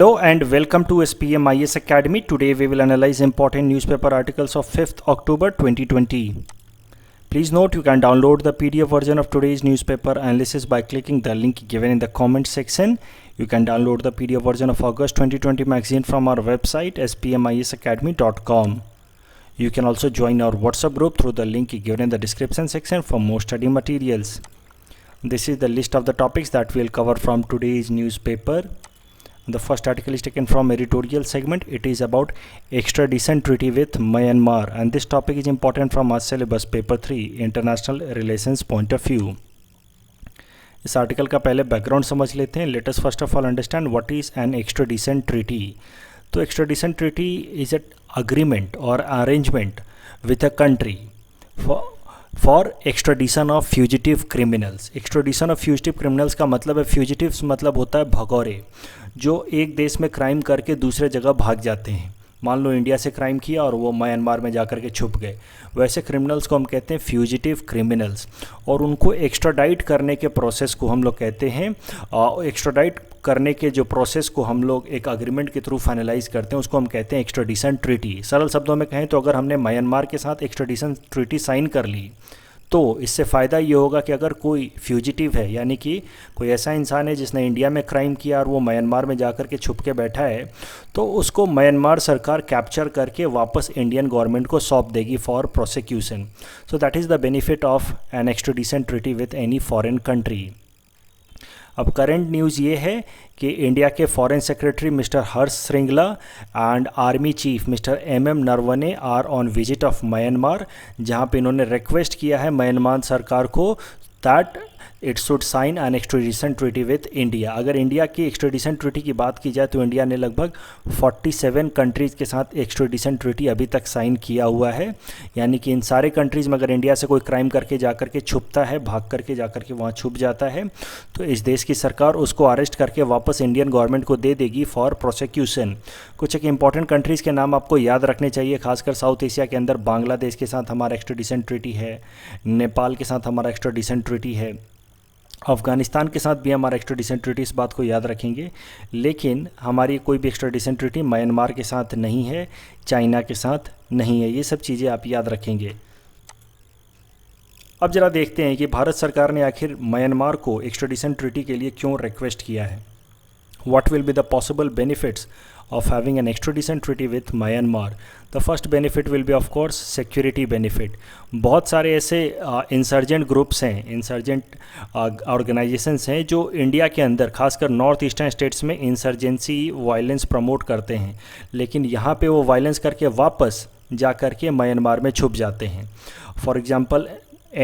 Hello and welcome to SPM IS Academy. Today we will analyze important newspaper articles of 5th October 2020. Please note you can download the PDF version of today's newspaper analysis by clicking the link given in the comment section. You can download the PDF version of August 2020 magazine from our website spmisacademy.com. You can also join our WhatsApp group through the link given in the description section for more study materials. This is the list of the topics that we'll cover from today's newspaper. The first article is taken from editorial segment. It is about extradition treaty with Myanmar, and this topic is important from our syllabus paper 3 international relations point of view. इस article का पहले background समझ लेते हैं. Let us first of all understand what is an extradition treaty. तो extradition treaty is an agreement और arrangement with a country for extradition of fugitive criminals. Extradition of fugitive criminals का मतलब है, फ्यूजिटिव्स मतलब होता है भगौरे, जो एक देश में क्राइम करके दूसरे जगह भाग जाते हैं. मान लो इंडिया से क्राइम किया और वो म्यांमार में जाकर के छुप गए, वैसे क्रिमिनल्स को हम कहते हैं फ्यूजिटिव क्रिमिनल्स. और उनको एक्स्ट्राडाइट करने के प्रोसेस को हम लोग कहते हैं, एक्स्ट्राडाइट करने के जो प्रोसेस को हम लोग एक अग्रीमेंट के थ्रू फाइनलाइज करते हैं, उसको हम कहते हैं एक्स्ट्राडिशन ट्रीटी. सरल शब्दों में कहें तो अगर हमने म्यांमार के साथ एक्स्ट्राडिशन ट्रीटी साइन कर ली तो इससे फ़ायदा ये होगा कि अगर कोई फ्यूजिटिव है, यानी कि कोई ऐसा इंसान है जिसने इंडिया में क्राइम किया और वो म्यांमार में जाकर के छुप के बैठा है, तो उसको म्यांमार सरकार कैप्चर करके वापस इंडियन गवर्नमेंट को सौंप देगी for prosecution. So that is the benefit of an extradition treaty with any foreign country. अब करंट न्यूज़ ये है कि इंडिया के foreign secretary mister Harsh Shringla and army chief mister MM Naravane are on visit of Myanmar, जहां पे इन्होंने request किया है म्यांमार सरकार को that it should sign an extradition treaty with India. अगर इंडिया की एक्सट्राडिशन ट्रीटी की बात की जाए तो इंडिया ने लगभग 47 कंट्रीज़ के साथ एक्सट्राडिशन ट्रीटी अभी तक साइन किया हुआ है. यानी कि इन सारे कंट्रीज़ में अगर इंडिया से कोई क्राइम करके जाकर के छुपता है, भाग करके जाकर के वहाँ छुप जाता है, तो इस देश की सरकार उसको अरेस्ट करके वापस इंडियन गवर्नमेंट को दे देगी फॉर प्रोसिक्यूशन. कुछ एक इंपॉर्टेंट कंट्रीज़ के नाम आपको याद रखने चाहिए, खासकर साउथ एशिया के अंदर बांग्लादेश के साथ हमारा एक्सट्राडिशन ट्रीटी है, नेपाल के साथ हमारा एक्सट्राडिशन ट्रीटी है, अफ़गानिस्तान के साथ भी हमारा एक्सट्राडिशन ट्रीटी, इस बात को याद रखेंगे. लेकिन हमारी कोई भी एक्सट्राडिशन ट्रीटी म्यांमार के साथ नहीं है, चाइना के साथ नहीं है. ये सब चीज़ें आप याद रखेंगे. अब ज़रा देखते हैं कि भारत सरकार ने आखिर म्यांमार को एक्सट्राडिशन ट्रीटी के लिए क्यों रिक्वेस्ट किया है. What will be the possible benefits of having an extradition treaty with Myanmar? The first benefit will be of course security benefit. बहुत सारे ऐसे इंसर्जेंट ग्रुप्स हैं, इंसर्जेंट ऑर्गेनाइजेशंस हैं जो इंडिया के अंदर खासकर नॉर्थ ईस्टर्न स्टेट्स में इंसर्जेंसी वायलेंस प्रमोट करते हैं, लेकिन यहाँ पे वो वायलेंस करके वापस जा कर के म्यांमार में छुप जाते हैं. फॉर एग्जांपल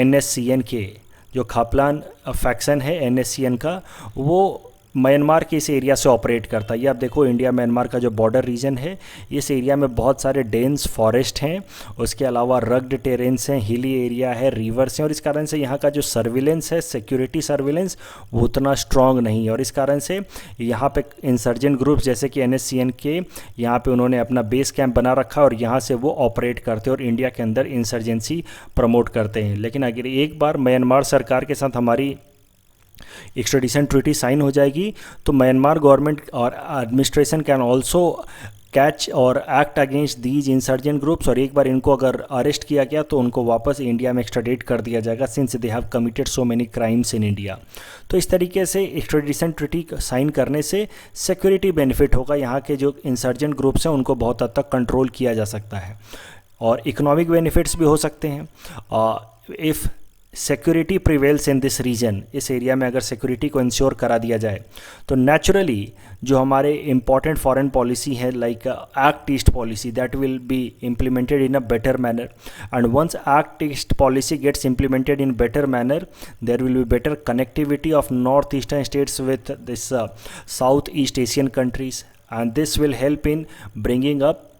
NSCN जो खापलान फैक्शन है NSCN का, वो म्यांमार के इस एरिया से ऑपरेट करता है. ये आप देखो, इंडिया म्यांमार का जो बॉर्डर रीजन है, इस एरिया में बहुत सारे डेंस फॉरेस्ट हैं, उसके अलावा रग्ड टेरेन्स हैं, हिली एरिया है, रिवर्स हैं, और इस कारण से यहाँ का जो सर्विलेंस है, सिक्योरिटी सर्विलेंस, वो उतना स्ट्रॉन्ग नहीं है. और इस कारण से यहाँ पे इंसर्जेंट ग्रुप्स जैसे कि NSCN के यहाँ पे उन्होंने अपना बेस कैंप बना रखा है और यहाँ से वो ऑपरेट करते हैं और इंडिया के अंदर इंसर्जेंसी प्रमोट करते हैं. लेकिन अगर एक बार म्यांमार सरकार के साथ हमारी एक्सट्राडिशन ट्रीटी साइन हो जाएगी तो म्यांमार गवर्नमेंट और एडमिनिस्ट्रेशन कैन ऑल्सो कैच और act against these insurgent groups, और एक बार इनको अगर अरेस्ट किया गया तो उनको वापस इंडिया में एक्सट्राडिट कर दिया जाएगा since they have committed so many crimes in India. तो इस तरीके से एक्सट्राडिशन ट्रीटी साइन करने से सिक्योरिटी बेनिफिट होगा. यहाँ के जो इंसर्जेंट ग्रुप्स हैं उनको बहुत हद तक कंट्रोल किया जा सकता है, और इकोनॉमिक बेनिफिट्स भी हो सकते हैं. If security prevails in this region, इस एरिया में अगर सिक्योरिटी को इंश्योर करा दिया जाए तो नेचुरली जो हमारे इंपॉर्टेंट फॉरेन पॉलिसी है like act east policy, that will be implemented in a better manner. And once act east policy gets implemented in better manner, there will be better connectivity of north eastern states with this south east Asian countries, and this will help in bringing up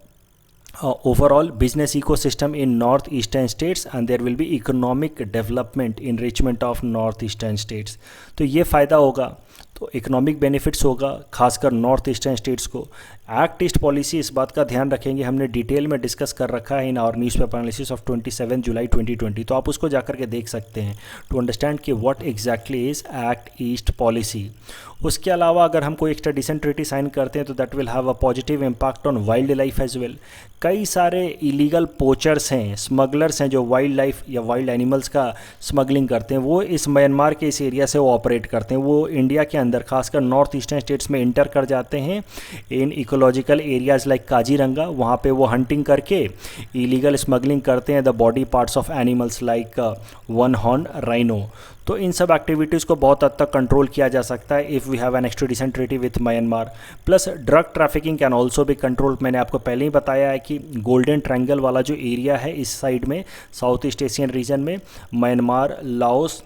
overall business ecosystem in northeastern states, and there will be economic development enrichment of northeastern states. तो ये फ़ायदा होगा. तो economic benefits होगा खासकर north eastern states को। Act east policy, इस बात का ध्यान रखेंगे, हमने डिटेल में डिस्कस कर रखा है in our newspaper analysis of 27 July 2020, तो आप उसको जाकर के देख सकते हैं टू अंडरस्टैंड कि what exactly is act east policy. उसके अलावा अगर हम कोई एक्स्ट्राडिशन ट्रीटी साइन करते हैं तो that will have a positive impact on wildlife as well. कई सारे इलीगल पोचर्स हैं, स्मगलर्स हैं जो वाइल्ड लाइफ या वाइल्ड एनिमल्स का स्मगलिंग करते हैं, वो इस म्यांमार के इस एरिया से वो ऑपरेट करते हैं, वो इंडिया के अंदर खासकर नॉर्थ ईस्टर्न स्टेट्स में इंटर कर जाते हैं इन इकोलॉजिकल एरियाज़ लाइक काजीरंगा। वहाँ पे वो हंटिंग करके इलीगल स्मगलिंग करते हैं the body parts of animals like one horn rhino. तो इन सब एक्टिविटीज़ को बहुत हद तक कंट्रोल किया जा सकता है if we have an extradition treaty with Myanmar. Plus drug trafficking can also भी कंट्रोल। मैंने आपको पहले ही बताया है कि गोल्डन ट्रायंगल वाला जो एरिया है इस साइड में साउथ ईस्ट एशियन रीजन में म्यांमार, लाओस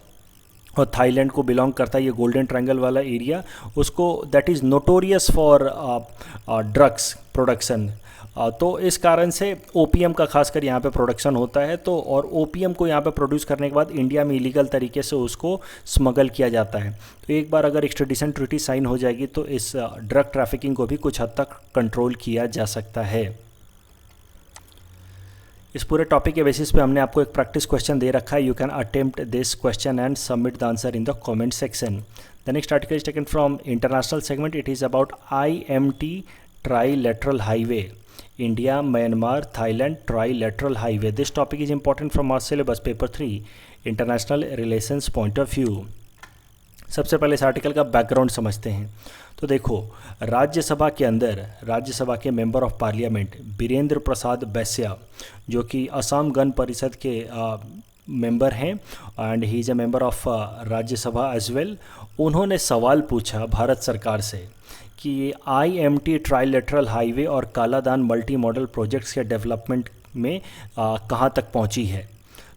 और थाईलैंड को बिलोंग करता है ये गोल्डन ट्रायंगल वाला एरिया, उसको that is notorious for drugs production. तो इस कारण से ओपीएम का खासकर यहाँ पे प्रोडक्शन होता है। तो और ओपीएम को यहाँ पे प्रोड्यूस करने के बाद इंडिया में इलीगल तरीके से उसको स्मगल किया जाता है। तो एक बार अगर एक्स्ट्रेडिशन ट्रीटी साइन हो जाएगी तो इस ड्रग ट्रैफिकिंग को भी कुछ हद तक कंट्रोल किया जा सकता है। इस पूरे टॉपिक के बेसिस पे हमने आपको एक प्रैक्टिस क्वेश्चन दे रखा है। You can attempt this question and submit the answer in the comment section. The next article is taken from international segment. It is about IMT trilateral highway, India, Myanmar, Thailand trilateral highway. This topic is important from our syllabus paper 3 international relations point of view. सबसे पहले इस article का background समझते हैं। तो देखो, राज्यसभा के अंदर राज्यसभा के member of parliament Birendra Prasad Baishya जो कि असम गण परिषद के मेंबर हैं and he is a member of Rajya Sabha as well, उन्होंने सवाल पूछा भारत सरकार से कि ये IMT ट्राईलेटरल हाईवे और कालादान मल्टी मॉडल प्रोजेक्ट्स के डेवलपमेंट में कहाँ तक पहुँची है।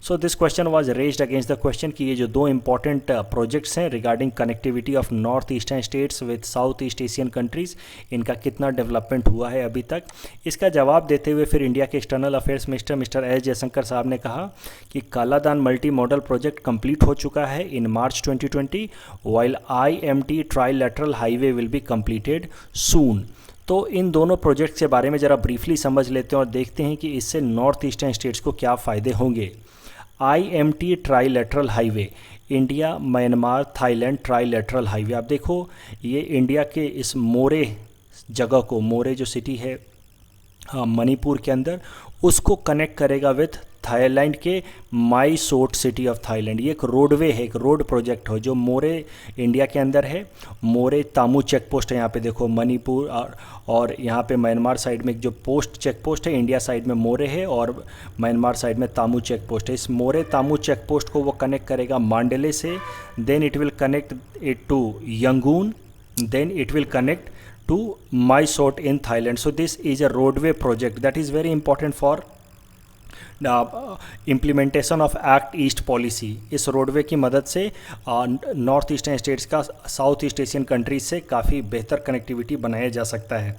So this question was raised against the question कि ये जो दो इंपॉर्टेंट प्रोजेक्ट्स हैं regarding connectivity of north eastern states with south east Asian countries, इनका कितना डेवलपमेंट हुआ है अभी तक। इसका जवाब देते हुए फिर इंडिया के external affairs minister mister S Jaishankar साहब ने कहा कि Kaladan multi modal project complete हो चुका है in March 2020 while IMT trilateral highway will be completed soon. तो इन दोनों प्रोजेक्ट्स के बारे में ज़रा ब्रीफली समझ लेते हैं और देखते हैं कि इससे नॉर्थ ईस्टर्न स्टेट्स को क्या फ़ायदे होंगे। IMT trilateral highway, India Myanmar Thailand trilateral highway. आप देखो ये इंडिया के इस मोरे जगह को, मोरे जो सिटी है मणिपुर के अंदर, उसको कनेक्ट करेगा विथ थाईलैंड के माईसोट सिटी ऑफ थाईलैंड। ये एक रोडवे है, एक रोड प्रोजेक्ट हो जो मोरे इंडिया के अंदर है। मोरे तामू चेक पोस्ट है यहाँ पे देखो मणिपुर और यहाँ पे म्यांमार साइड में एक जो पोस्ट चेक पोस्ट है, इंडिया साइड में मोरे है और म्यांमार साइड में तामू चेक पोस्ट है। इस मोरे तामू चेक पोस्ट को वो कनेक्ट करेगा मांडले से, then it will connect it to Yangon, then it will connect to Mysot in Thailand. So this is a roadway project that is very important for implementation of act east policy. इस roadway की मदद से north eastern states का south east Asian countries से काफ़ी बेहतर connectivity बनाया जा सकता है।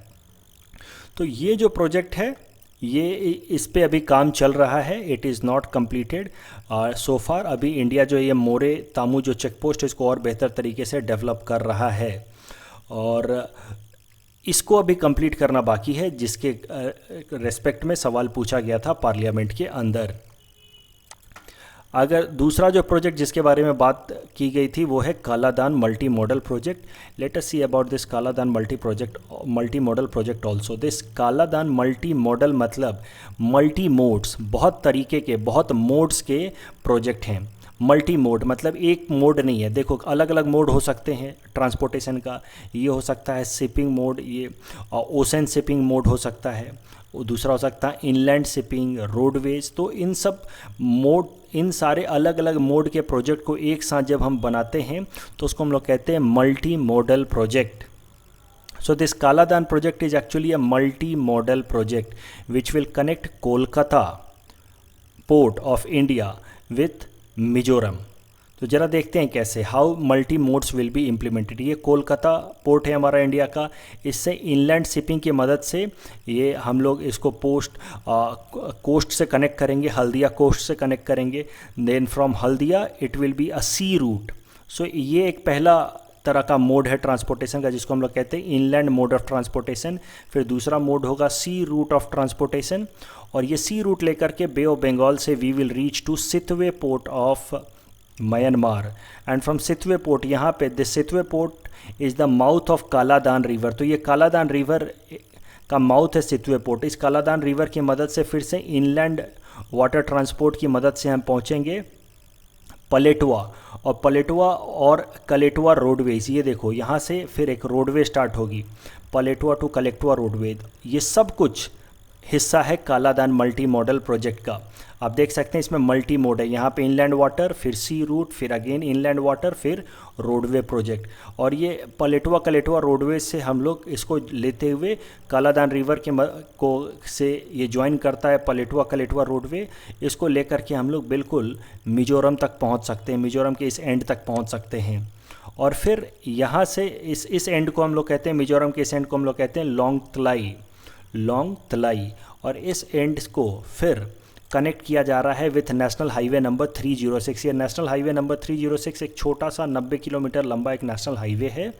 तो ये जो प्रोजेक्ट है ये इस पे अभी काम चल रहा है, it is not completed so far. अभी इंडिया जो ये मोरे तामू जो चेक पोस्ट है इसको और बेहतर तरीके से डेवलप कर रहा है और इसको अभी कंप्लीट करना बाकी है, जिसके रेस्पेक्ट में सवाल पूछा गया था पार्लियामेंट के अंदर। अगर दूसरा जो प्रोजेक्ट जिसके बारे में बात की गई थी वो है Kaladan multi modal project. Let us see about this Kaladan multi modal project also. This Kaladan multi model मतलब मल्टी मोड्स, बहुत तरीके के, बहुत मोड्स के प्रोजेक्ट हैं। मल्टी मोड मतलब एक मोड नहीं है, देखो अलग अलग मोड हो सकते हैं ट्रांसपोर्टेशन का। ये हो सकता है शिपिंग मोड, ये ओशन शिपिंग मोड हो सकता है, दूसरा हो सकता है इनलैंड शिपिंग, रोडवेज। तो इन सब मोड, इन सारे अलग अलग मोड के प्रोजेक्ट को एक साथ जब हम बनाते हैं तो उसको हम लोग कहते हैं multi modal project. So this Kaladan project is actually a multi-modal project which will connect Kolkata port of India with Mizoram. तो ज़रा देखते हैं कैसे, how multi modes will be implemented. ये कोलकाता पोर्ट है हमारा इंडिया का, इससे इनलैंड शिपिंग की मदद से ये हम लोग इसको कोस्ट से कनेक्ट करेंगे, हल्दिया कोस्ट से कनेक्ट करेंगे, then from Haldia it will be a sea route. सो ये एक पहला तरह का मोड है ट्रांसपोर्टेशन का, जिसको हम लोग कहते हैं इनलैंड मोड ऑफ ट्रांसपोर्टेशन। फिर दूसरा मोड होगा सी रूट ऑफ ट्रांसपोर्टेशन, और ये सी रूट लेकर के बे ऑफ बंगाल से we will reach to Sittwe port of Myanmar, and from Sittwe port, यहाँ पे this Sittwe port is the mouth of Kaladan river. तो ये कालादान रिवर का माउथ है सितवे पोर्ट। इस कालादान रिवर की मदद से फिर से इनलैंड वाटर ट्रांसपोर्ट की मदद से हम पहुँचेंगे पलेटुआ, और पलेटुआ और कलेटुआ रोडवेज, ये देखो यहाँ से फिर एक रोडवे स्टार्ट होगी, पलेटुआ टू कलेक्टुआ रोडवे। ये सब कुछ हिस्सा है कालादान मल्टी मॉडल प्रोजेक्ट का। आप देख सकते हैं इसमें मल्टी मोड है, यहाँ पे इनलैंड वाटर, फिर सी रूट, फिर अगेन इनलैंड वाटर, फिर रोडवे प्रोजेक्ट। और ये पलेटुआ कलेटुआ रोडवे से हम लोग इसको लेते हुए कालादान रिवर के को से ये ज्वाइन करता है पलेटुआ कलेटुआ रोडवे। इसको लेकर के हम लोग बिल्कुल मिजोरम तक पहुँच सकते हैं, मिजोरम के इस एंड तक पहुँच सकते हैं। और फिर यहाँ से इस एंड को हम लोग कहते हैं, मिजोरम के इस एंड को हम लोग कहते हैं लॉन्ग तलाई, और इस एंड को फिर कनेक्ट किया जा रहा है विथ नेशनल हाईवे नंबर 306। ये नेशनल हाईवे नंबर 306 एक छोटा सा 90 किलोमीटर लंबा एक नेशनल हाईवे है,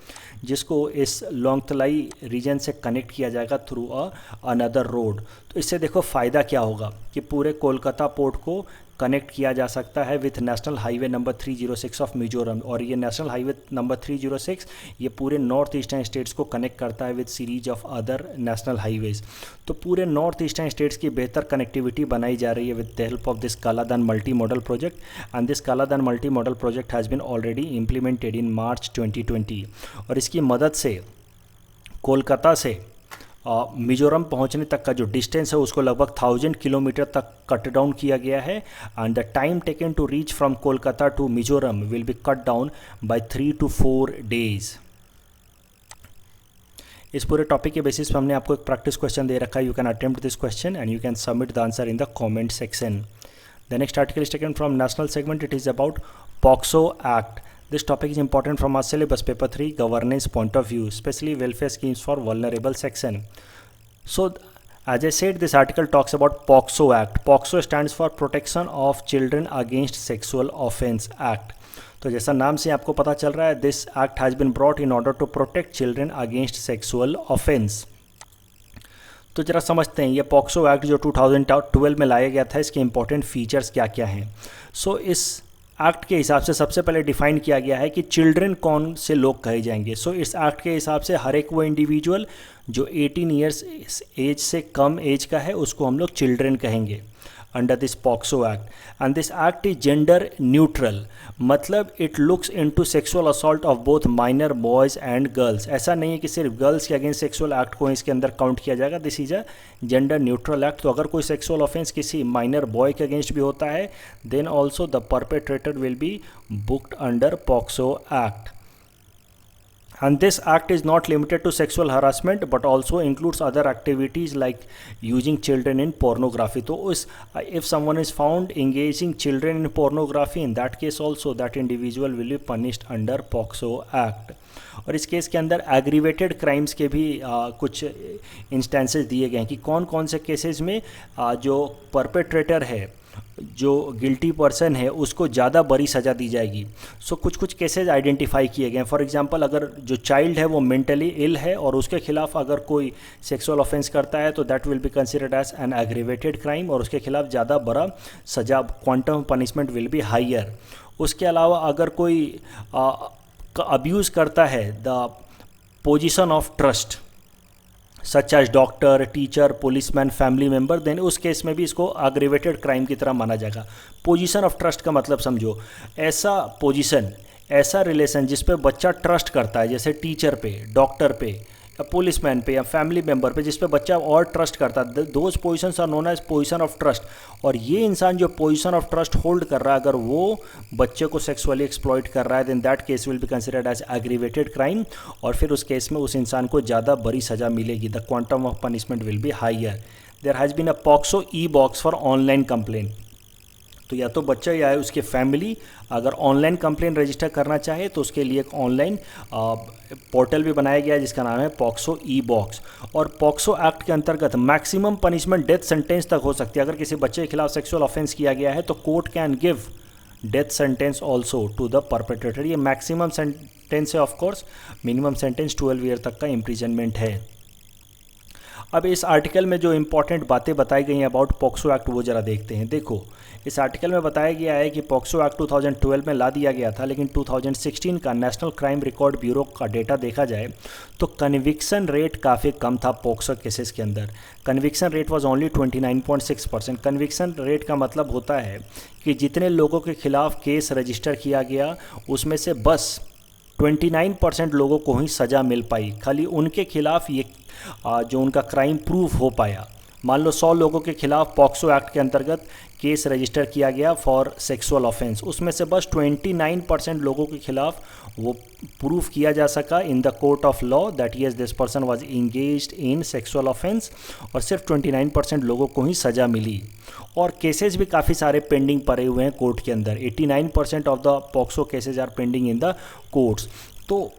जिसको इस लॉन्गतलाई रीजन से कनेक्ट किया जाएगा थ्रू अनदर रोड। तो इससे देखो फ़ायदा क्या होगा कि पूरे कोलकाता पोर्ट को कनेक्ट किया जा सकता है with national highway number 306 of Mizoram. और ये नेशनल हाईवे नंबर 306 ये पूरे नॉर्थ ईस्टर्न स्टेट्स को कनेक्ट करता है with series of other national highways. तो पूरे नॉर्थ ईस्टर्न स्टेट्स की बेहतर कनेक्टिविटी बनाई जा रही है with the help of this Kaladan multi modal project, and this Kaladan multi modal project has been already implemented in March 2020। और इसकी मदद से कोलकाता से मिजोरम पहुंचने तक का जो डिस्टेंस है उसको लगभग 1000 किलोमीटर तक कट डाउन किया गया है, and the time taken to reach from Kolkata to Mizoram will be cut down by 3 to 4 days। इस पूरे टॉपिक के बेसिस पर हमने आपको एक प्रैक्टिस क्वेश्चन दे रखा है। You can attempt this question and you can submit the answer in the comment section. The next article is taken from national segment. It is about POCSO act. This topic is important from our syllabus paper 3 governance point of view, especially welfare schemes for vulnerable section. So as I said, this article talks about POXO Act. POXO stands for Protection of Children Against Sexual Offence Act. तो जैसा नाम से आपको पता चल रहा है, this act has been brought in order to protect children against sexual offence. तो जरा समझते हैं ये पॉक्सो एक्ट जो 2012 में लाया गया था, इसके इंपॉर्टेंट फीचर्स क्या क्या हैं। सो इस एक्ट के हिसाब से सबसे पहले डिफाइन किया गया है कि चिल्ड्रन कौन से लोग कहे जाएंगे। सो इस एक्ट के हिसाब से हर एक वो इंडिविजुअल जो 18 ईयर्स एज से कम एज का है उसको हम लोग चिल्ड्रन कहेंगे under this POCSO act. And this act is gender neutral, मतलब it looks into sexual assault of both minor boys and girls. ऐसा नहीं है कि सिर्फ गर्ल्स के अगेंस्ट सेक्सुअल एक्ट को इसके अंदर काउंट किया जाएगा। This is a gender neutral act. तो अगर कोई सेक्सुअल ऑफेंस किसी माइनर बॉय के अगेंस्ट भी होता है, then also the perpetrator will be booked under POCSO act. And this act is not limited to sexual harassment but also includes other activities like using children in pornography. तो उस if someone is found engaging children in pornography, in that case also that individual will be punished under POXO Act. और इस case के अंदर aggravated crimes के भी कुछ instances दिए गए हैं कि कौन कौन से केसेस में जो परपेट्रेटर है, जो गिल्टी पर्सन है, उसको ज़्यादा बड़ी सज़ा दी जाएगी। सो कुछ केसेस आइडेंटिफाई किए गए हैं। फॉर एग्जांपल, अगर जो चाइल्ड है वो मेंटली इल है और उसके खिलाफ अगर कोई सेक्सुअल ऑफेंस करता है तो that will be considered as an aggravated crime और उसके खिलाफ ज़्यादा बड़ा सज़ा, quantum punishment will be higher. उसके अलावा अगर कोई अब्यूज़ करता है the position of trust such as doctor, teacher, policeman, family member, then उस केस में भी इसको एग्रीवेटेड क्राइम की तरह माना जाएगा। पोजीशन ऑफ ट्रस्ट का मतलब समझो, ऐसा पोजीशन, ऐसा रिलेशन जिस पे बच्चा ट्रस्ट करता है, जैसे टीचर पे, डॉक्टर पे, या पुलिसमैन पे या फैमिली मेम्बर पे, जिस पे बच्चा और ट्रस्ट करता है, those positions are known as position of trust. और ये इंसान जो पोजीशन ऑफ ट्रस्ट होल्ड कर रहा है, अगर वो बच्चे को सेक्सुअली एक्सप्लॉइट कर रहा है, then that case will be considered as aggravated crime. और फिर उस केस में उस इंसान को ज़्यादा बड़ी सज़ा मिलेगी, the quantum of punishment will be higher. There has been a POCSO e box for online complaint. तो या तो बच्चा या उसके फैमिली अगर ऑनलाइन कंप्लेंट रजिस्टर करना चाहे तो उसके लिए एक ऑनलाइन पोर्टल भी बनाया गया है जिसका नाम है पॉक्सो ई बॉक्स। और पॉक्सो एक्ट के अंतर्गत मैक्सिमम पनिशमेंट डेथ सेंटेंस तक हो सकती है। अगर किसी बच्चे के खिलाफ सेक्सुअल ऑफेंस किया गया है तो court can give death sentence also to the perpetrator. ये मैक्सिमम सेंटेंस है of course, minimum sentence 12 year तक का इम्प्रिजनमेंट है। अब इस आर्टिकल में जो इंपॉर्टेंट बातें बताई गई हैं अबाउट पॉक्सो एक्ट वो ज़रा देखते हैं। देखो, इस आर्टिकल में बताया गया है कि पॉक्सो एक्ट 2012 में ला दिया गया था, लेकिन 2016 का नेशनल क्राइम रिकॉर्ड ब्यूरो का डेटा देखा जाए तो कन्विक्शन रेट काफ़ी कम था पॉक्सो केसेस के अंदर। Conviction rate was only 29.6%। Conviction rate का मतलब होता है कि जितने लोगों के खिलाफ केस रजिस्टर किया गया उसमें से बस 29% लोगों को ही सज़ा मिल पाई, खाली उनके खिलाफ ये जो उनका क्राइम प्रूफ हो पाया। मान लो 100 लोगों के खिलाफ पॉक्सो एक्ट के अंतर्गत केस रजिस्टर किया गया फॉर सेक्सुअल ऑफेंस, उसमें से बस 29% लोगों के खिलाफ वो प्रूफ किया जा सका in the court of law that yes this person was engaged in sexual offence, और सिर्फ 29% लोगों को ही सज़ा मिली। और केसेस भी काफ़ी सारे पेंडिंग पड़े हुए हैं कोर्ट के अंदर। 89% of the POCSO cases are pending in the courts. तो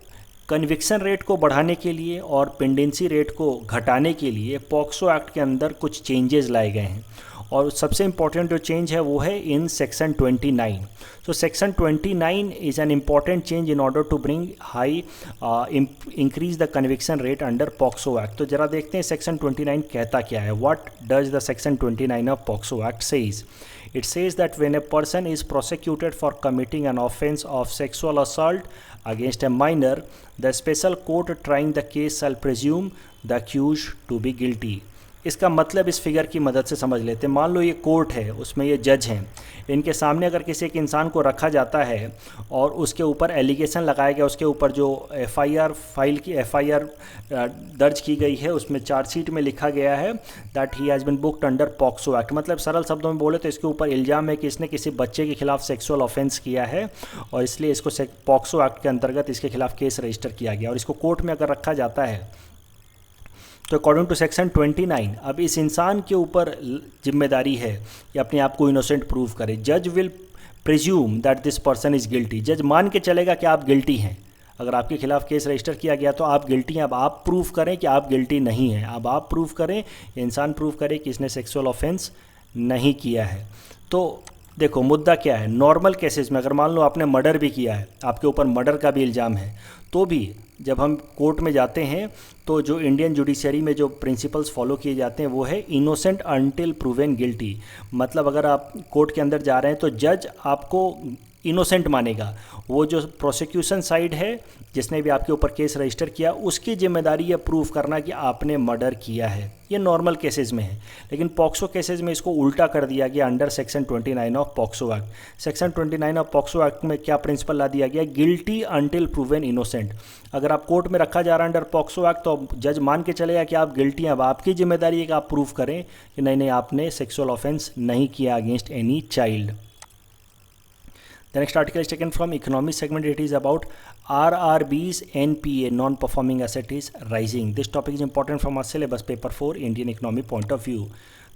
कन्विक्शन रेट को बढ़ाने के लिए और पेंडेंसी रेट को घटाने के लिए पॉक्सो एक्ट के अंदर कुछ चेंजेस लाए गए हैं, और सबसे इम्पॉर्टेंट जो चेंज है वो है इन सेक्शन 29। तो section 29 is an important change in order to bring high increase the conviction rate under POCSO act. तो जरा देखते हैं सेक्शन 29 कहता क्या है। What does the section 29 of POCSO act says? It says that when a person is prosecuted for committing an offense of sexual assault against a minor, the special court trying the case shall presume the accused to be guilty. इसका मतलब इस figure की मदद से समझ लेते हैं। मान लो ये कोर्ट है, उसमें ये जज हैं, इनके सामने अगर किसी एक इंसान को रखा जाता है और उसके ऊपर एलिगेशन लगाया गया, उसके ऊपर जो एफआईआर दर्ज की गई है उसमें चार्जशीट में लिखा गया है that he has been booked under POCSO act. मतलब सरल शब्दों में बोले तो इसके ऊपर इल्ज़ाम है कि इसने किसी बच्चे के खिलाफ सेक्सुअल ऑफेंस किया है और इसलिए इसको पॉक्सो एक्ट के अंतर्गत इसके खिलाफ केस रजिस्टर किया गया और इसको कोर्ट में अगर रखा जाता है तो अकॉर्डिंग टू सेक्शन 29 अब इस इंसान के ऊपर जिम्मेदारी है कि अपने आप को इनोसेंट प्रूव करे। जज will presume that this person is guilty. जज मान के चलेगा कि आप गिल्टी हैं। अगर आपके खिलाफ केस रजिस्टर किया गया तो आप गिल्टी हैं। अब आप प्रूव करें कि आप गिल्टी नहीं हैं। अब आप प्रूव करें, इंसान प्रूव करे कि इसने सेक्सुअल ऑफेंस नहीं किया है। तो देखो मुद्दा क्या है, नॉर्मल केसेस में अगर मान लो आपने मर्डर भी किया है, आपके ऊपर मर्डर का भी इल्ज़ाम है, तो भी जब हम कोर्ट में जाते हैं तो जो इंडियन जुडिशरी में जो प्रिंसिपल्स फॉलो किए जाते हैं वो है इनोसेंट अनटिल प्रूवन गिल्टी। मतलब अगर आप कोर्ट के अंदर जा रहे हैं तो जज आपको इनोसेंट मानेगा। वो जो प्रोसिक्यूशन साइड है जिसने भी आपके ऊपर केस रजिस्टर किया उसकी जिम्मेदारी है प्रूव करना कि आपने मर्डर किया है। ये नॉर्मल केसेस में है, लेकिन पॉक्सो केसेस में इसको उल्टा कर दिया गया under section 29 of POCSO act. Section 29 of POCSO act में क्या प्रिंसिपल ला दिया गया? Guilty until proven innocent. अगर आप कोर्ट में रखा जा रहा है अंडर पॉक्सो एक्ट तो जज मान के चलेगा कि आप गिल्टी हैं। अब आपकी जिम्मेदारी है कि आप प्रूव करें कि नहीं आपने सेक्सुअल ऑफेंस नहीं किया against any child. The next article is taken from economy segment. It is about RRB's NPA non-performing asset is rising. This topic is important from our syllabus paper 4 Indian economy point of view.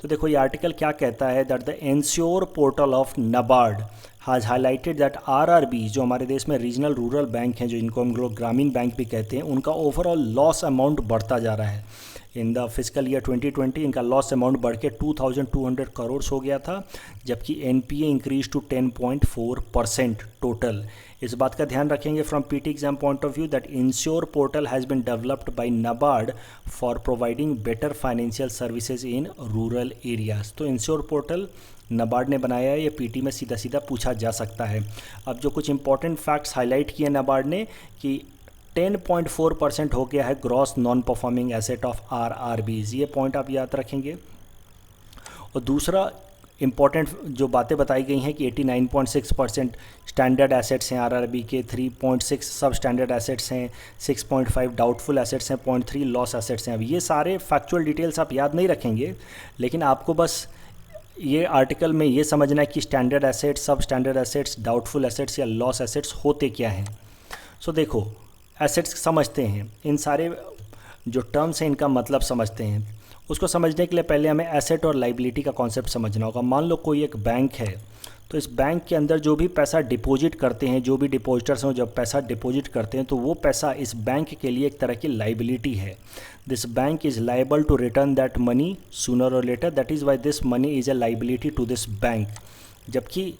तो देखो ये article क्या कहता है that the ensure portal of NABARD has highlighted that RRB जो हमारे देश में रीजनल रूरल बैंक हैं, जो इनको हम लोग ग्रामीण बैंक भी कहते हैं, उनका ओवरऑल लॉस अमाउंट बढ़ता जा रहा है। इन द फिजिकल ईयर 2020 इनका लॉस अमाउंट बढ़ के 2200 करोड़ हो गया था, जबकि NPA इंक्रीज टू 10.4% टोटल। इस बात का ध्यान रखेंगे from PT exam point of view that ensure portal has been developed by NABARD for providing better financial services in rural areas. तो इंश्योर पोर्टल नबार्ड ने बनाया है, ये पीटी में सीधा सीधा पूछा जा सकता है। अब जो कुछ इंपॉर्टेंट फैक्ट्स हाईलाइट किए नबार्ड ने कि 10.4% हो गया है gross non performing asset of RRBs, ये पॉइंट आप याद रखेंगे। और दूसरा इंपॉर्टेंट जो बातें बताई गई हैं कि 89.6% स्टैंडर्ड एसेट्स हैं RRB के, 3.6 सब स्टैंडर्ड एसेट्स हैं, 6.5 डाउटफुल एसेट्स हैं, 0.3 लॉस एसेट्स हैं। अब ये सारे फैक्चुअल डिटेल्स आप याद नहीं रखेंगे, लेकिन आपको बस ये आर्टिकल में ये समझना है कि स्टैंडर्ड एसेट्स, सब स्टैंडर्ड एसेट्स, डाउटफुल एसेट्स या लॉस एसेट्स होते क्या हैं। सो देखो एसेट्स समझते हैं, इन सारे जो टर्म्स हैं इनका मतलब समझते हैं। उसको समझने के लिए पहले हमें एसेट और लाइबिलिटी का कॉन्सेप्ट समझना होगा। मान लो कोई एक बैंक है, तो इस बैंक के अंदर जो भी पैसा डिपॉजिट करते हैं, जो भी डिपॉजिटर्स हैं जब पैसा डिपॉजिट करते हैं तो वो पैसा इस बैंक के लिए एक तरह की लाइबिलिटी है। This bank is liable to return that money sooner और later, that is why this money is a liability to this bank. जबकि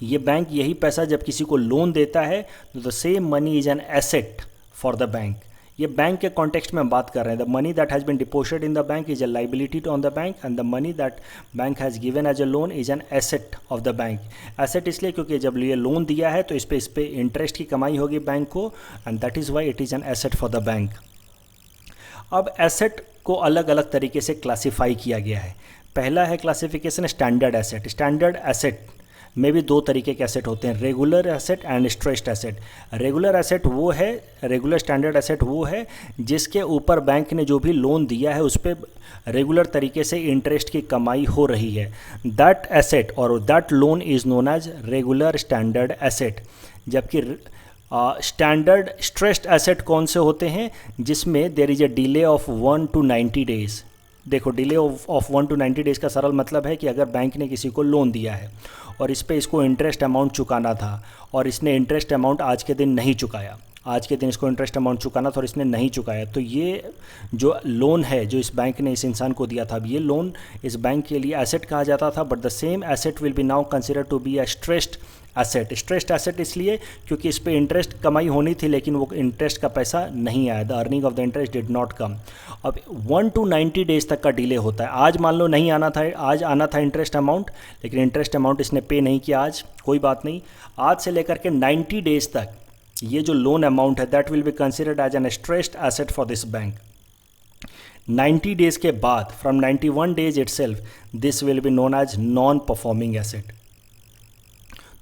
ये बैंक यही पैसा जब किसी को लोन देता है तो the same money is an asset for the bank. ये बैंक के कॉन्टेक्स्ट में हम बात कर रहे हैं। The money that has been deposited in the bank is a liability on the bank and the money that bank has given as a loan is an asset of the bank. Asset इसलिए क्योंकि जब ये loan दिया है तो इस पे interest की कमाई होगी बैंक को, and that is why it is an asset for the bank. अब एसेट को अलग अलग तरीके से क्लासीफाई किया गया है। पहला है classification standard asset. Standard asset में भी दो तरीके के एसेट होते हैं, regular asset and stressed asset. Regular asset वो है, रेगुलर स्टैंडर्ड एसेट वो है जिसके ऊपर बैंक ने जो भी लोन दिया है उस पर रेगुलर तरीके से इंटरेस्ट की कमाई हो रही है। दैट एसेट और that loan is known as regular standard asset. जबकि स्टैंडर्ड स्ट्रेस्ड एसेट कौन से होते हैं? जिसमें there is a delay of 1 to 90 days. देखो, डिले ऑफ 1 to 90 डेज़ का सरल मतलब है कि अगर बैंक ने किसी को लोन दिया है और इस पे इसको इंटरेस्ट अमाउंट चुकाना था और इसने इंटरेस्ट अमाउंट आज के दिन नहीं चुकाया, आज के दिन इसको इंटरेस्ट अमाउंट चुकाना था और इसने नहीं चुकाया, तो ये जो लोन है जो इस बैंक ने इस इंसान को दिया था, अब ये लोन इस बैंक के लिए एसेट कहा जाता था। But the same asset will be now consider to be a stressed asset. Stressed asset इसलिए क्योंकि इस पे इंटरेस्ट कमाई होनी थी लेकिन वो इंटरेस्ट का पैसा नहीं आया, the earning of the interest did not come. अब 1 to 90 डेज तक का डिले होता है। आज मान लो नहीं आना था, आज आना था इंटरेस्ट अमाउंट, लेकिन इंटरेस्ट अमाउंट इसने पे नहीं किया आज, कोई बात नहीं। आज से लेकर के 90 डेज तक ये जो लोन अमाउंट है that will be considered as an stressed asset for this bank. 90 days के बाद from 91 days itself this will be known as non performing asset.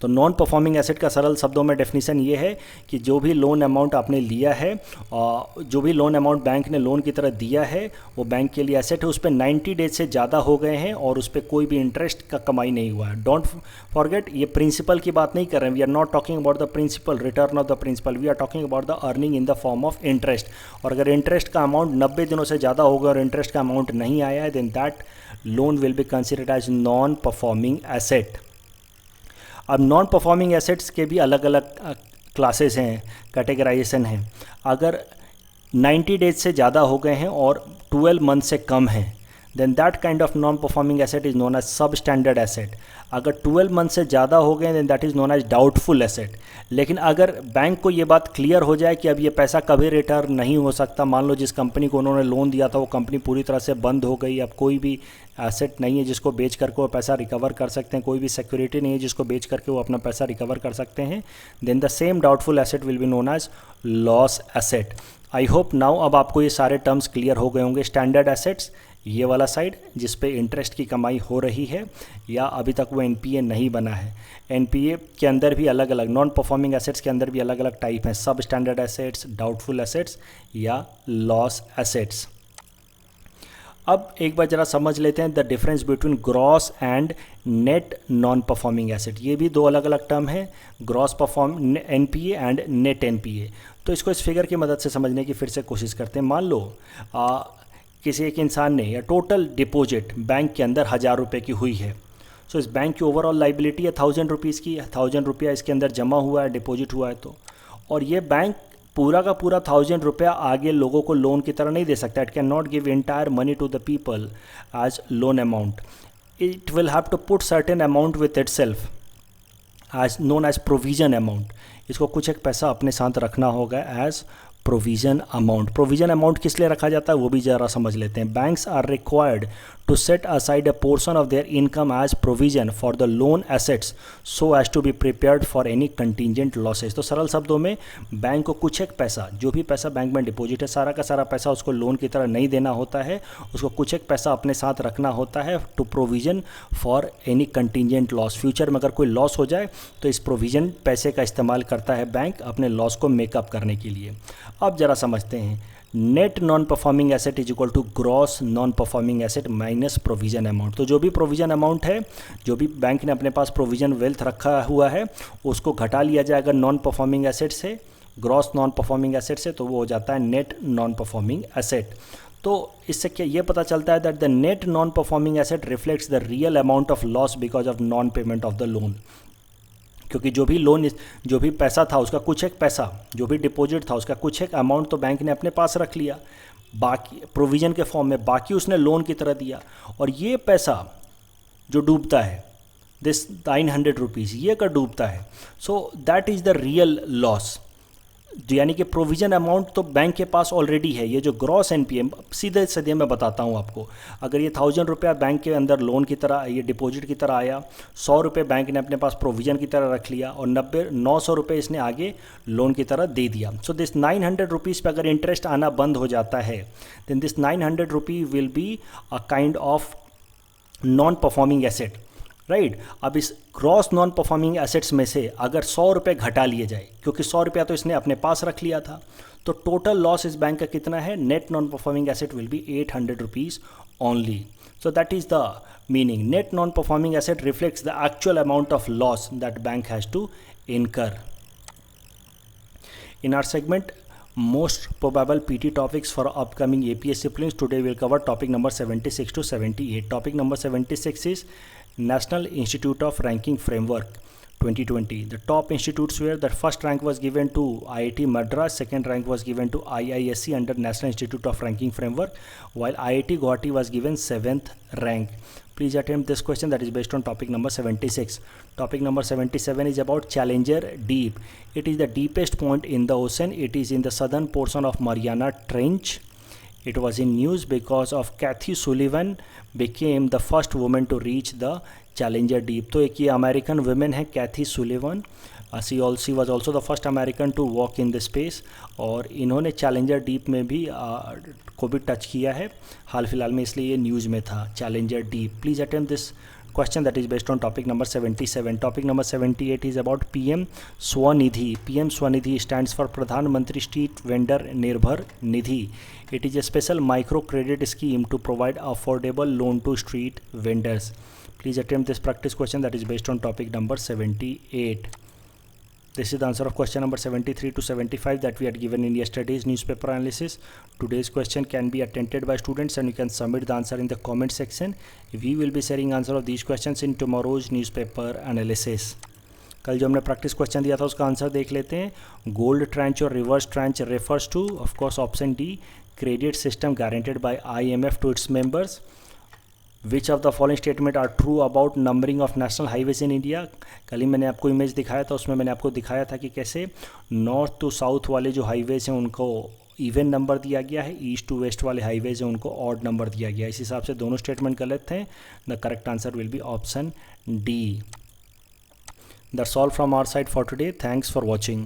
तो नॉन परफॉर्मिंग एसेट का सरल शब्दों में डेफिनेशन ये है कि जो भी लोन अमाउंट आपने लिया है, जो भी लोन अमाउंट बैंक ने लोन की तरह दिया है वो बैंक के लिए एसेट है, उस पर 90 डेज से ज़्यादा हो गए हैं और उस पर कोई भी इंटरेस्ट का कमाई नहीं हुआ है। डोंट फॉरगेट, ये प्रिंसिपल की बात नहीं कर रहे हैं। We are not talking about the principal, return of the principal, we are talking about the earning in the form of interest. और अगर इंटरेस्ट का अमाउंट 90 दिनों से ज़्यादा होगा और इंटरेस्ट का अमाउंट नहीं आया है then that loan will be considered as non performing asset. अब नॉन परफॉर्मिंग एसेट्स के भी अलग अलग क्लासेस हैं, कैटेगराइजेशन है। अगर 90 डेज से ज़्यादा हो गए हैं और 12 मंथ से कम है then that kind of non performing asset is known as sub standard asset. अगर 12 मंथ से ज़्यादा हो गए then that is known as doubtful asset. लेकिन अगर बैंक को ये बात क्लियर हो जाए कि अब ये पैसा कभी रिटर्न नहीं हो सकता, मान लो जिस कंपनी को उन्होंने लोन दिया था वो कंपनी पूरी तरह से बंद हो गई, अब कोई भी एसेट नहीं है जिसको बेच करके वो पैसा रिकवर कर सकते हैं, कोई भी सिक्योरिटी नहीं है जिसको बेच करके वो अपना पैसा रिकवर कर सकते हैं, then the same doubtful asset will be known as loss asset. I hope now अब आपको ये सारे टर्म्स क्लियर हो गए होंगे। स्टैंडर्ड एसेट्स ये वाला साइड जिस पे इंटरेस्ट की कमाई हो रही है या अभी तक वो एनपीए नहीं बना है। एनपीए के अंदर भी अलग अलग, नॉन परफॉर्मिंग एसेट्स के अंदर भी अलग अलग टाइप हैं, सब स्टैंडर्ड एसेट्स, डाउटफुल एसेट्स या लॉस एसेट्स। अब एक बार ज़रा समझ लेते हैं the difference between gross and net non performing asset. ये भी दो अलग अलग टर्म है, gross perform NPA and net NPA. तो इसको इस फिगर की मदद से समझने की फिर से कोशिश करते हैं। मान लो किसी एक इंसान ने या टोटल डिपॉजिट बैंक के अंदर 1000 रुपये की हुई है। सो इस बैंक की ओवरऑल लाइबिलिटी है 1000 रुपीज़ की, 1000 रुपया इसके अंदर जमा हुआ है, डिपॉजिट हुआ है तो, और ये बैंक पूरा का पूरा 1000 रुपया आगे लोगों को लोन की तरह नहीं दे सकता। It can not give entire money to the people as loan amount. It will have to put certain amount with itself as known as provision amount. इसको कुछ एक पैसा अपने साथ रखना होगा as provision amount. Provision amount किस लिए रखा जाता है वो भी ज़रा समझ लेते हैं। Banks are required to set aside a portion of their income as provision for the loan assets so as to be prepared for any contingent losses. तो सरल शब्दों में बैंक को कुछ एक पैसा, जो भी पैसा बैंक में डिपॉजिट है सारा का सारा पैसा उसको लोन की तरह नहीं देना होता है, उसको कुछ एक पैसा अपने साथ रखना होता है to provision for any contingent loss. Future में अगर कोई लॉस हो जाए तो इस प्रोविजन पैसे का इस्तेमाल करता है बैंक अपने लॉस को मेकअप करने के लिए। अब ज़रा समझते हैं, net non performing asset is equal to gross non performing asset minus provision amount. तो जो भी प्रोविजन अमाउंट है, जो भी बैंक ने अपने पास प्रोविजन वेल्थ रखा हुआ है उसको घटा लिया जाएगा नॉन परफॉर्मिंग एसेट से, ग्रॉस नॉन परफॉर्मिंग एसेट से, तो वो हो जाता है नेट नॉन परफॉर्मिंग एसेट। तो इससे क्या ये पता चलता है that the net non performing asset reflects the real amount of loss because of non payment of the loan. क्योंकि जो भी लोन, जो भी पैसा था उसका कुछ एक पैसा, जो भी डिपॉजिट था उसका कुछ एक अमाउंट तो बैंक ने अपने पास रख लिया बाकी प्रोविज़न के फॉर्म में, बाकी उसने लोन की तरह दिया। और ये पैसा जो डूबता है दिस 900 रुपीज़ ये अगर डूबता है, सो that is the real loss. यानी कि प्रोविज़न अमाउंट तो बैंक के पास ऑलरेडी है। ये जो ग्रॉस एनपीए, सीधे सीधे मैं बताता हूँ आपको, अगर ये 1000 रुपया बैंक के अंदर लोन की तरह, ये डिपॉजिट की तरह आया, 100 रुपये बैंक ने अपने पास प्रोविज़न की तरह रख लिया और 900 रुपये इसने आगे लोन की तरह दे दिया। सो दिस 900 रुपीज़ पर अगर इंटरेस्ट आना बंद हो जाता है, then this 900 rupee will be a kind of non performing asset, right. अब इस ग्रॉस नॉन परफॉर्मिंग एसेट्स में से अगर 100 रुपये घटा लिए जाए, क्योंकि 100 रुपया तो इसने अपने पास रख लिया था, तो टोटल लॉस इस बैंक का कितना है, net non performing asset will be 800 rupees only. So that is the meaning, net non performing asset reflects the actual amount of loss that bank has to incur. In our segment most probable PT topics for upcoming APSC prelims, today we'll cover topic number 76 to 78. Topic number 76 is National Institute of Ranking Framework 2020. The top institutes were, the first rank was given to IIT Madras, second rank was given to IISc under National Institute of Ranking Framework, while IIT Guwahati was given 7th rank. Please attempt this question that is based on topic number 76. Topic number 77 is about Challenger Deep. It is the deepest point in the ocean. It is in the southern portion of Mariana Trench. It was in news because of Kathy Sullivan became the first woman to reach the Challenger Deep. तो एक ये American women है Kathy Sullivan, she was also the first American to walk in the space, और इन्होंने challenger deep में भी को भी टच किया है हाल फिलहाल में, इसलिए ये न्यूज़ में था challenger deep. Please attempt this question that is based on topic number 77. Topic number 78 is about PM Swanidhi. PM Swanidhi stands for Pradhan Mantri Street Vendor Nirbhar Nidhi. It is a special micro credit scheme to provide affordable loan to street vendors. Please attempt this practice question that is based on topic number 78. This is the answer of question number 73 to 75 that we had given in yesterday's newspaper analysis. Today's question can be attempted by students and you can submit the answer in the comment section. We will be sharing answer of these questions in tomorrow's newspaper analysis. कल जो हमने practice question दिया था उसका answer देख लेते हैं. Gold trench और reverse trench refers to, of course, option D, credit system guaranteed by IMF to its members. Which of the following statement are true about numbering of national highways in India? कल ही मैंने आपको image दिखाया था, उसमें मैंने आपको दिखाया था कि कैसे नॉर्थ टू साउथ वाले जो हाईवेज़ हैं उनको इवन नंबर दिया गया है, ईस्ट टू वेस्ट वाले हाईवेज़ हैं उनको ऑड नंबर दिया गया है. इस हिसाब से दोनों स्टेटमेंट गलत थे. The correct answer will be option D. That's all from our side for today. Thanks for watching.